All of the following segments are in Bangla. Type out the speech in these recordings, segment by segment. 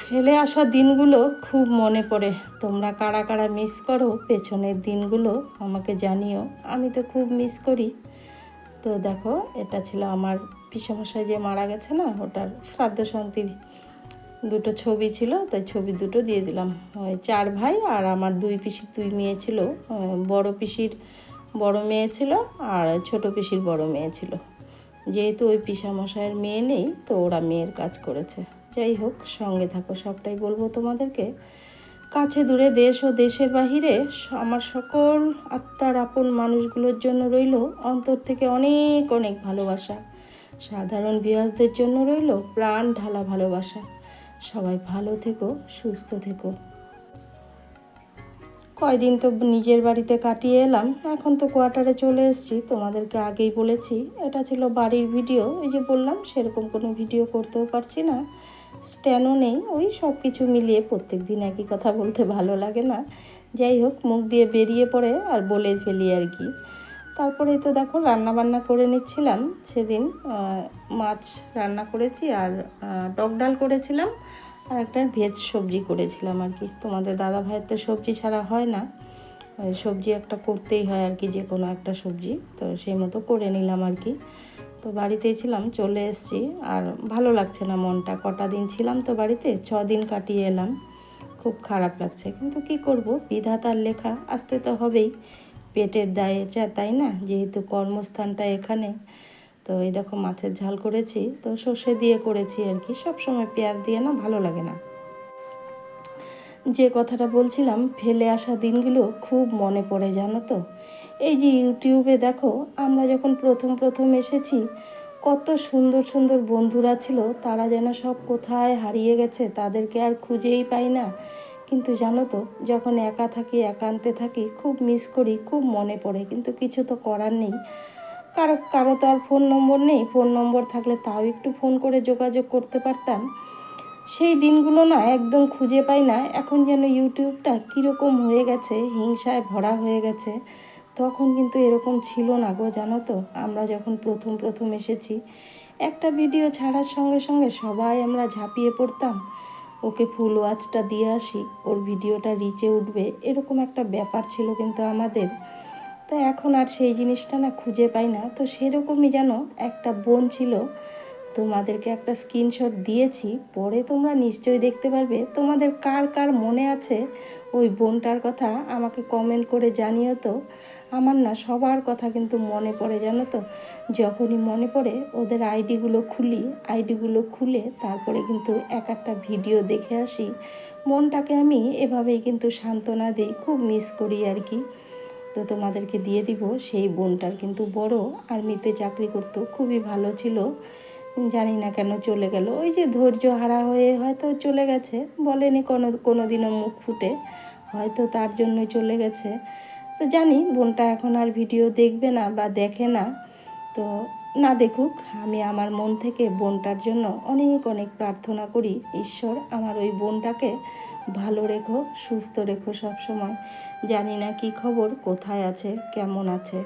ফেলে আসা দিনগুলো খুব মনে পড়ে। তোমরা কারা কারা মিস করো পেছনের দিনগুলো আমাকে জানিও। আমি তো খুব মিস করি। তো দেখো, এটা ছিল আমার পিসেমশাই যে মারা গেছে না, ওটার শ্রাদ্ধ শান্তির দুটো ছবি ছিল, তাই ছবি দুটো দিয়ে দিলাম। ওই 4 ভাই আর আমার 2 পিসির 2 মেয়ে ছিল। বড় পিসির বড় মেয়ে ছিল আর ছোট পিসির বড় মেয়ে ছিল। যেহেতু ওই পিসামশাইয়ের মেয়ে নেই, তো ওরা মেয়ের কাজ করেছে। যাই হোক, সঙ্গে থাকো, সবটাই বলবো তোমাদেরকে। কাছে দূরে দেশ ও দেশের বাহিরে আমার সকল আত্মার আপন মানুষগুলোর জন্য রইল অন্তর থেকে অনেক অনেক ভালোবাসা। সাধারণ ভিউয়ার্সদের জন্য রইল প্রাণ ঢালা ভালোবাসা। সবাই ভালো থেকো, সুস্থ থেকো। কয়দিন তো নিজের বাড়িতে কাটিয়ে এলাম, এখন তো কোয়ার্টারে চলে এসেছি। তোমাদেরকে আগেই বলেছি এটা ছিল বাড়ির ভিডিও। এই যে বললাম, সেরকম কোনো ভিডিও করতেও পারছি না, স্ট্যান্ডও নেই। ওই সব কিছু মিলিয়ে প্রত্যেক দিন একই কথা বলতে ভালো লাগে না। যাই হোক, মুখ দিয়ে বেরিয়ে পড়ে আর বলে ফেলি আর কি। তারপরে তো দেখো, রান্না বান্না করে নিচ্ছিলাম। সেদিন মাছ রান্না করেছি আর টক ডাল করেছিলাম আর একটা ভেজ সবজি করেছিলাম আর কি। তোমাদের দাদা ভাইয়ের তো সবজি ছাড়া হয় না, সবজি একটা করতেই হয় আর কি, যে কোনো একটা সবজি। তো সেই মতো করে নিলাম আর কি। তো বাড়িতেই ছিলাম, চলে এসেছি। আর ভালো লাগছে না মনটা। কটা দিন ছিলাম তো বাড়িতে, 6 দিন কাটিয়ে এলাম। খুব খারাপ লাগছে, কিন্তু কি করব, বিধাতার লেখা, আসতে তো হবেই। পেটের দায়ে তাই না, যেহেতু কর্মস্থানটা এখানে। তো এই দেখো, মাছের ঝাল করেছি, তো সর্ষে দিয়ে করেছি আর কি। সবসময় পেঁয়াজ দিয়ে না ভালো লাগে না। যে কথাটা বলছিলাম, ফেলে আসা দিনগুলো খুব মনে পড়ে, জানো তো। এই যে ইউটিউবে দেখো, আমরা যখন প্রথম প্রথম এসেছি, কত সুন্দর সুন্দর বন্ধুরা ছিল। তারা যেন সব কোথায় হারিয়ে গেছে, তাদেরকে আর খুঁজেই পাই না। কিন্তু জানো তো, যখন একা থাকি, একান্তে থাকি, খুব মিস করি, খুব মনে পড়ে। কিন্তু কিছু তো করার নেই। কারো কারো তো আর ফোন নম্বর নেই। ফোন নম্বর থাকলে তাও একটু ফোন করে যোগাযোগ করতে পারতাম। সেই দিনগুলো না একদম খুঁজে পাই না। এখন যেন ইউটিউবটা কীরকম হয়ে গেছে, হিংসায় ভরা হয়ে গেছে। তখন কিন্তু এরকম ছিল না গো, জানো তো। আমরা যখন প্রথম প্রথম এসেছি, একটা ভিডিও ছাড়ার সঙ্গে সঙ্গে সবাই আমরা ঝাঁপিয়ে পড়তাম, ওকে ফুল ওয়াচটা দিয়ে আসি, ওর ভিডিওটা রিচে উঠবে, এরকম একটা ব্যাপার ছিল কিন্তু আমাদের। তো এখন আর সেই জিনিসটা না খুঁজে পাই না। তো সেরকমই যেন একটা বোন ছিল, তোমাদেরকে একটা স্ক্রিনশট দিয়েছি, পরে তোমরা নিশ্চয়ই দেখতে পারবে। তোমাদের কার কার মনে আছে ওই বোনটার কথা, আমাকে কমেন্ট করে জানিও তো। আমার না সবার কথা কিন্তু মনে পড়ে, জানো তো। যখনই মনে পড়ে, ওদের আইডিগুলো খুলে তারপরে কিন্তু এক একটা ভিডিও দেখে আসি। মনটাকে আমি এভাবেই কিন্তু সান্ত্বনা দিই, খুব মিস করি আর কি। তো তোমাদেরকে দিয়ে দিব। সেই বোনটার কিন্তু বড় আর্মিতে চাকরি করতো, খুবই ভালো ছিল। জানি না কেন চলে গেল। ওই যে ধৈর্য হারা হয়ে হয়তো চলে গেছে, বলেনি কোনো দিনও মুখ ফুটে, হয়তো তার জন্যই চলে গেছে। তো জানি বোনটা এখন আর ভিডিও দেখবে না বা দেখে না। তো না দেখুক, আমি আমার মন থেকে বোনটার জন্য অনেক অনেক প্রার্থনা করি। ঈশ্বর আমার ওই বোনটাকে ভালো রেখো, সুস্থ রেখো সব সময়। জানি না কি খবর, কোথায় আছে, কেমন আছে।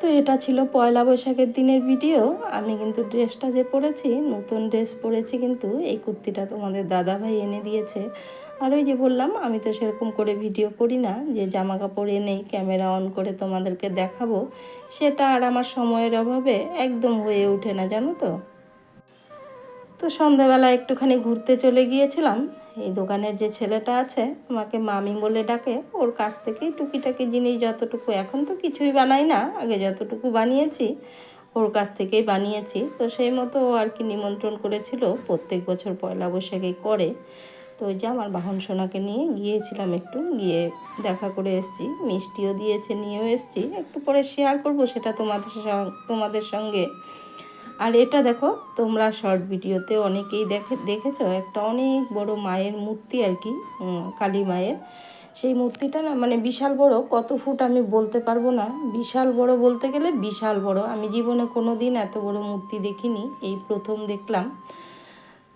তো এটা ছিল পয়লা বৈশাখের দিনের ভিডিও। আমি কিন্তু ড্রেসটা যে পরেছি, নতুন ড্রেস পরেছি, কিন্তু এই কুর্তিটা তোমাদের দাদাভাই এনে দিয়েছে। আর ওই যে বললাম, আমি তো সেরকম করে ভিডিও করি না, যে জামা কাপড় এনেই ক্যামেরা অন করে তোমাদেরকে দেখাবো। সেটা আর আমার সময়ের অভাবে একদম হয়ে ওঠে না, জানো তো। তো সন্ধ্যাবেলা একটুখানি ঘুরতে চলে গিয়েছিলাম। এই দোকানের যে ছেলেটা আছে, আমাকে মামি বলে ডাকে, ওর কাছ থেকেই টুকিটাকি জিনিস যতটুকু, এখন তো কিছুই বানাই না, আগে যতটুকু বানিয়েছি ওর কাছ থেকেই বানিয়েছি। তো সেই মতো ও আর কি নিমন্ত্রণ করেছিল, প্রত্যেক বছর পয়লা বৈশাখে করে। তো ওই যে আমার বাহন সোনাকে নিয়ে গিয়েছিলাম, একটু গিয়ে দেখা করে এসেছি। মিষ্টিও দিয়েছে, নিয়েও এসেছি, একটু পরে শেয়ার করব সেটা তোমাদের সঙ্গে। আর এটা দেখো, তোমরা শর্ট ভিডিওতে অনেকেই দেখেছো, একটা অনেক বড় মায়ের মূর্তি আর কি, কালী মায়ের। সেই মূর্তিটা না মানে বিশাল বড়, কত ফুট আমি বলতে পারবো না। বিশাল বড় বলতে গেলে বিশাল বড়। আমি জীবনে কোনো দিন এত বড় মূর্তি দেখিনি, এই প্রথম দেখলাম।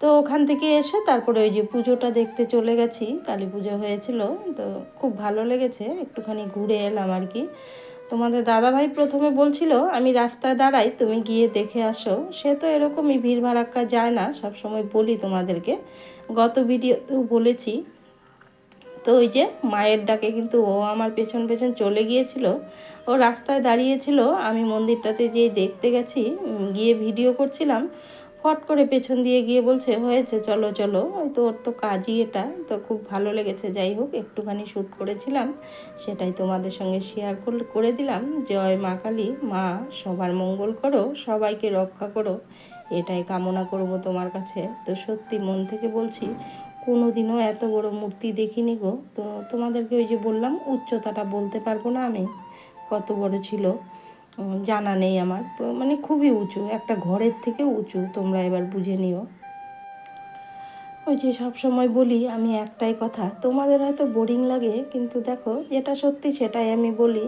তো ওখান থেকে এসে তারপরে ওই যে পুজোটা দেখতে চলে গেছি, কালী পুজো হয়েছিল। তো খুব ভালো লেগেছে, একটুখানি ঘুরে এলাম আর কি। তোমাদের দাদাভাই প্রথমে বলছিল আমি রাস্তায় দাঁড়াই, তুমি গিয়ে দেখে আসো। সে তো এরকমই ভিড় ভাড়াক্কা যায় না, সব সময় বলি তোমাদেরকে, গত ভিডিওতেও বলেছি। তো ওই যে মায়ের ডাকে কিন্তু ও আমার পেছন পেছন চলে গিয়েছিল। ও রাস্তায় দাঁড়িয়েছিল, আমি মন্দিরটাতে যেয়ে দেখতে গেছি, গিয়ে ভিডিও করছিলাম। ফট করে পেছন দিয়ে গিয়ে বলছে হয়েছে চলো চলো, ওই তো ওর তো কাজই এটা। তো খুব ভালো লেগেছে, যাই হোক একটুখানি শ্যুট করেছিলাম, সেটাই তোমাদের সঙ্গে শেয়ার করে দিলাম। জয় মা কালী, মা সবার মঙ্গল করো, সবাইকে রক্ষা করো, এটাই কামনা করব তোমার কাছে। তো সত্যি মন থেকে বলছি, কোনো দিনও এত বড় মূর্তি দেখিনি গো। তো তোমাদেরকে ওই যে বললাম, উচ্চতাটা বলতে পারবো না আমি কত বড় ছিল, জানা নেই আমার, মানে খুবই উঁচু, একটা ঘরের থেকেও উঁচু, তোমরা এবার বুঝে নিও। ওই যে সব সময় বলি আমি একটাই কথা, তোমাদের হয়তো বোরিং লাগে, কিন্তু দেখো যেটা সত্যি সেটাই আমি বলি।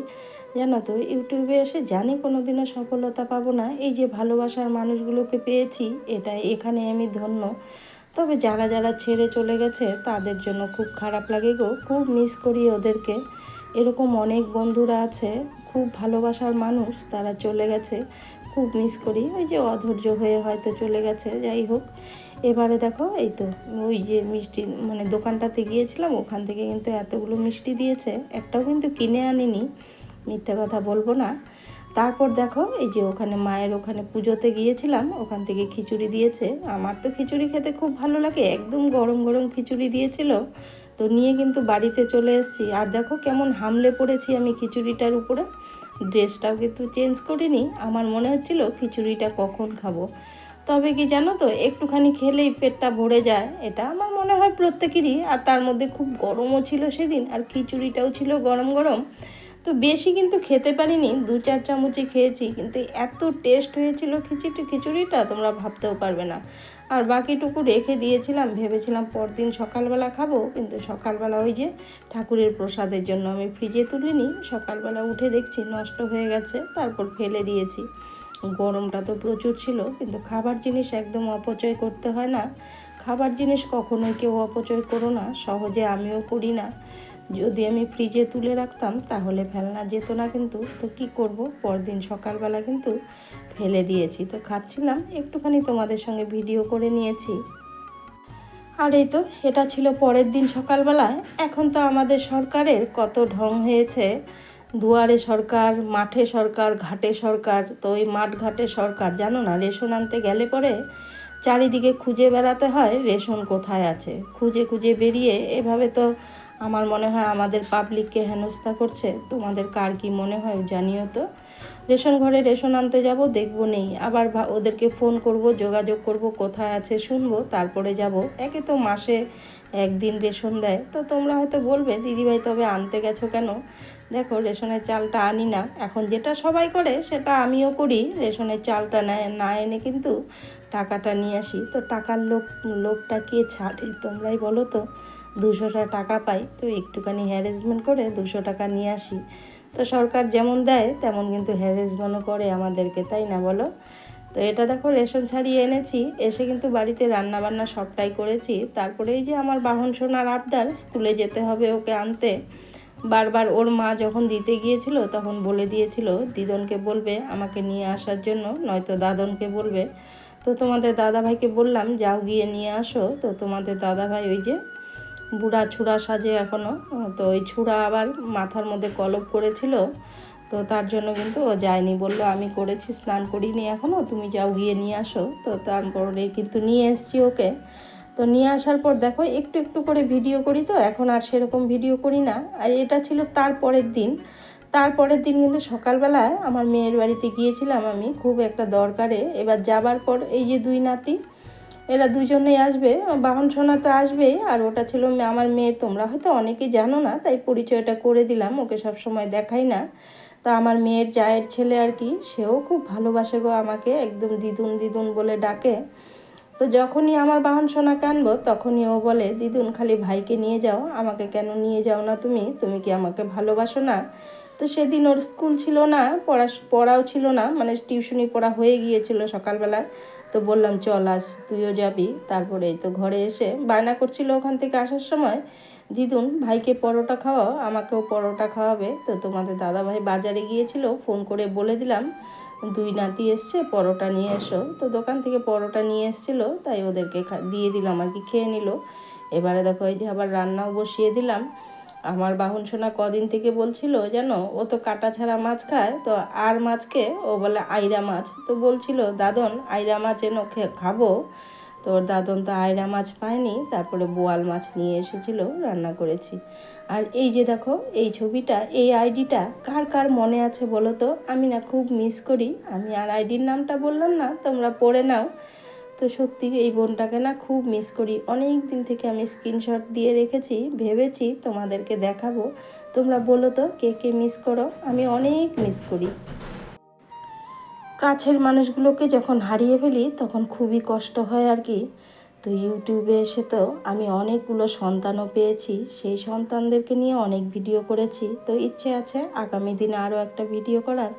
জানো তো, ইউটিউবে এসে জানি কোনো দিনও সফলতা পাবো না, এই যে ভালোবাসার মানুষগুলোকে পেয়েছি, এটাই এখানে আমি ধন্য। তবে যারা যারা ছেড়ে চলে গেছে তাদের জন্য খুব খারাপ লাগে গো, খুব মিস করি ওদেরকে। এরকম অনেক বন্ধুরা আছে, খুব ভালোবাসার মানুষ, তারা চলে গেছে, খুব মিস করি। ওই যে অধৈর্য হয়ে হয়তো চলে গেছে, যাই হোক। এবারে দেখো এই তো ওই যে মিষ্টি মানে দোকানটাতে গিয়েছিলাম, ওখান থেকে কিন্তু এতগুলো মিষ্টি দিয়েছে, একটাও কিন্তু কিনে আনিনি, মিথ্যে কথা বলবো না। তারপর দেখো এই যে ওখানে মায়ের ওখানে পুজোতে গিয়েছিলাম, ওখান থেকে খিচুড়ি দিয়েছে। আমার তো খিচুড়ি খেতে খুব ভালো লাগে, একদম গরম গরম খিচুড়ি দিয়েছিল। তো নিয়ে কিন্তু বাড়িতে চলে এসেছি, আর দেখো কেমন হামলে পড়েছি আমি খিচুড়িটার উপরে। ড্রেসটাও কিন্তু চেঞ্জ করিনি, আমার মনে হচ্ছিল খিচুড়িটা কখন খাবো। তবে কি জানো তো, একটুখানি খেলেই পেটটা ভরে যায়, এটা আমার মনে হয় প্রত্যেকেরই। আর তার মধ্যে খুব গরমও ছিল সেদিন, আর খিচুড়িটাও ছিল গরম গরম। তো বেশি কিন্তু খেতে পারিনি, 2-4 চামচই খেয়েছি, কিন্তু এত টেস্ট হয়েছিল খিচুড়িটা তোমরা ভাবতেও পারবে না। আর বাকিটুকু রেখে দিয়েছিলাম, ভেবেছিলাম পরদিন সকালবেলা খাবো, কিন্তু সকালবেলা ওই যে ঠাকুরের প্রসাদের জন্য আমি ফ্রিজে তুলিনি, সকালবেলা উঠে দেখছি নষ্ট হয়ে গেছে, তারপর ফেলে দিয়েছি। গরমটা তো প্রচুর ছিল, কিন্তু খাবার জিনিস একদম অপচয় করতে হয় না। খাবার জিনিস কখনোই কেউ অপচয় করো না, সহজে আমিও করি না। যদি আমি ফ্রিজে তুলে রাখতাম তাহলে ফেলনা যেত না, কিন্তু তো কি করব, পরদিন সকালবেলা কিন্তু ফেলে দিয়েছি। তো খাচ্ছিলাম, একটুখানি তোমাদের সঙ্গে ভিডিও করে নিয়েছি। আর এই তো এটা ছিল পরের দিন সকালবেলায়। এখন তো আমাদের সরকারের কত ঢং হয়েছে, দুয়ারে সরকার, মাঠে সরকার, ঘাটে সরকার। তো ওই মাঠ ঘাটে সরকার, জানো না, রেশন আনতে গেলে পরে চারিদিকে খুঁজে বেড়াতে হয় রেশন কোথায় আছে, খুঁজে খুঁজে বেরিয়ে। এভাবে তো আমার মনে হয় আমাদের পাবলিককে হেনস্থা করছে। তোমাদের কার কি মনে হয় জানিও তো। রেশন ঘরে রেশন আনতে যাব, দেখবো নেই, আবার ওদেরকে ফোন করব, যোগাযোগ করব, কোথায় আছে শুনবো, তারপরে যাব। একে তো মাসে একদিন রেশন দেয়। তো তোমরা হয়তো বলবে দিদিভাই তবে আনতে গেছো কেন? দেখো রেশনের চালটা আনি না, এখন যেটা সবাই করে সেটা আমিও করি, রেশনের চালটা না এনে কিন্তু টাকাটা নিয়ে আসি। তো টাকার লোকটা কে ছাড়ে তোমরাই বলো তো। 200 টাকা পাই, তো একটুখানি হ্যারাসমেন্ট করে 200 টাকা নিয়ে আসি। তো সরকার যেমন দেয় তেমন কিন্তু হ্যারাসমেন্টও করে আমাদেরকে, তাই না বলো? তো এটা দেখো রেশন ছাড়িয়ে এনেছি, এসে কিন্তু বাড়িতে রান্না বান্না সবটাই করেছি। তারপরে এই যে আমার বাহন সোনার আবদার, স্কুলে যেতে হবে ওকে আনতে। বারবার ওর মা যখন দিতে গিয়েছিল তখন বলে দিয়েছিল দিদনকে বলবে আমাকে নিয়ে আসার জন্য, নয়তো দাদনকে বলবে। তো তোমাদের দাদাভাইকে বললাম যাও গিয়ে নিয়ে আসো। তো তোমাদের দাদাভাই ওই যে বুড়া ছুড়া সাজে এখনও, তো ওই ছুড়া আবার মাথার মধ্যে কলপ করেছিল, তো তার জন্য কিন্তু ও যায়নি, বললো আমি করেছি, স্নান করিনি এখনও, তুমি যাও গিয়ে নিয়ে আসো। তো তারপরে কিন্তু নিয়ে এসছি ওকে। তো নিয়ে আসার পর দেখো একটু একটু করে ভিডিও করি, তো এখন আর সেরকম ভিডিও করি না। আর এটা ছিল তারপরের দিন। তারপরের দিন কিন্তু সকালবেলায় আমার মেয়ের বাড়িতে গিয়েছিলাম আমি, খুব একটা দরকারে। এবার যাবার পর এই যে দুই নাতি, এরা দুজনেই আসবে, বাহন সোনা তো আসবেই। আর ওটা ছিল আমার মেয়ে, তোমরা হয়তো অনেকেই জানো না, তাই পরিচয়টা করে দিলাম, ওকে সব সময় দেখাই না। তা আমার মেয়ের জায়ের ছেলে আর কি, সেও খুব ভালোবাসে গো আমাকে, একদম দিদুন দিদুন বলে ডাকে। তো যখনই আমার বাহন সোনাকে আনবো তখনই ও বলে দিদুন খালি ভাইকে নিয়ে যাও, আমাকে কেন নিয়ে যাও না তুমি, তুমি কি আমাকে ভালোবাসো না? তো সেদিন ওর স্কুল ছিল না, পড়াও ছিল না, মানে টিউশনি পড়া হয়ে গিয়েছিল সকালবেলা। তো বললাম চল আস, তুইও যাবি। তারপরে এই তো ঘরে এসে বায়না করছিল ওখান থেকে আসার সময়, দিদুন ভাইকে পরোটা খাওয়াও, আমাকেও পরোটা খাওয়াবে। তো তোমাদের দাদাভাই বাজারে গিয়েছিল, ফোন করে বলে দিলাম দুই নাতি এসছে, পরোটা নিয়ে এসো। তো দোকান থেকে পরোটা নিয়ে এসেছিলো, তাই ওদেরকে দিয়ে দিলাম আর কি, খেয়ে নিল। এবারে দেখো এই যে আবার রান্নাও বসিয়ে দিলাম। আমার বাহন সোনা কদিন থেকে বলছিল জানো, ও তো কাটা ছাড়া মাছ খায়, তো আর মাছকে ও বলে আইরা মাছ। তো বলছিল দাদন আইরা মাছ এনো খাবো। তো ওর দাদন তো আইরা মাছ পায়নি, তারপরে বোয়াল মাছ নিয়ে এসেছিলো, রান্না করেছি। আর এই যে দেখো এই ছবিটা, এই আইডিটা কার কার মনে আছে বলো তো? আমি না খুব মিস করি। আমি আর আইডির নামটা বললাম না, তোমরা পড়ে নাও। তো সত্যি এই বোনটাকে না খুব মিস করি। অনেক দিন থেকে আমি স্ক্রিনশট দিয়ে রেখেছি, ভেবেছি তোমাদেরকে দেখাবো। তোমরা বলো তো কে কে মিস করো? আমি অনেক মিস করি। কাছের মানুষগুলোকে যখন হারিয়ে ফেলি তখন খুবই কষ্ট হয় আর কি। তো ইউটিউবে এসে তো আমি অনেকগুলো সন্তানও পেয়েছি, সেই সন্তানদেরকে নিয়ে অনেক ভিডিও করেছি। তো ইচ্ছে আছে আগামী দিনে আরও একটা ভিডিও করার,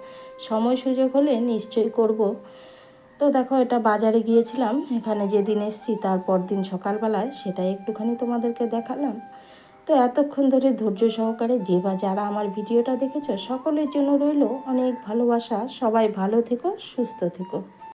সময় সুযোগ হলে নিশ্চয়ই করব। তো দেখো এটা বাজারে গিয়েছিলাম, এখানে যেদিন এসেছি তারপর দিন সকালবেলায়, সেটাই একটুখানি তোমাদেরকে দেখালাম। তো এতক্ষণ ধরে ধৈর্য সহকারে যে বা যারা আমার ভিডিওটা দেখেছো সকলের জন্য রইল অনেক ভালোবাসা। সবাই ভালো থেকো, সুস্থ থেকো।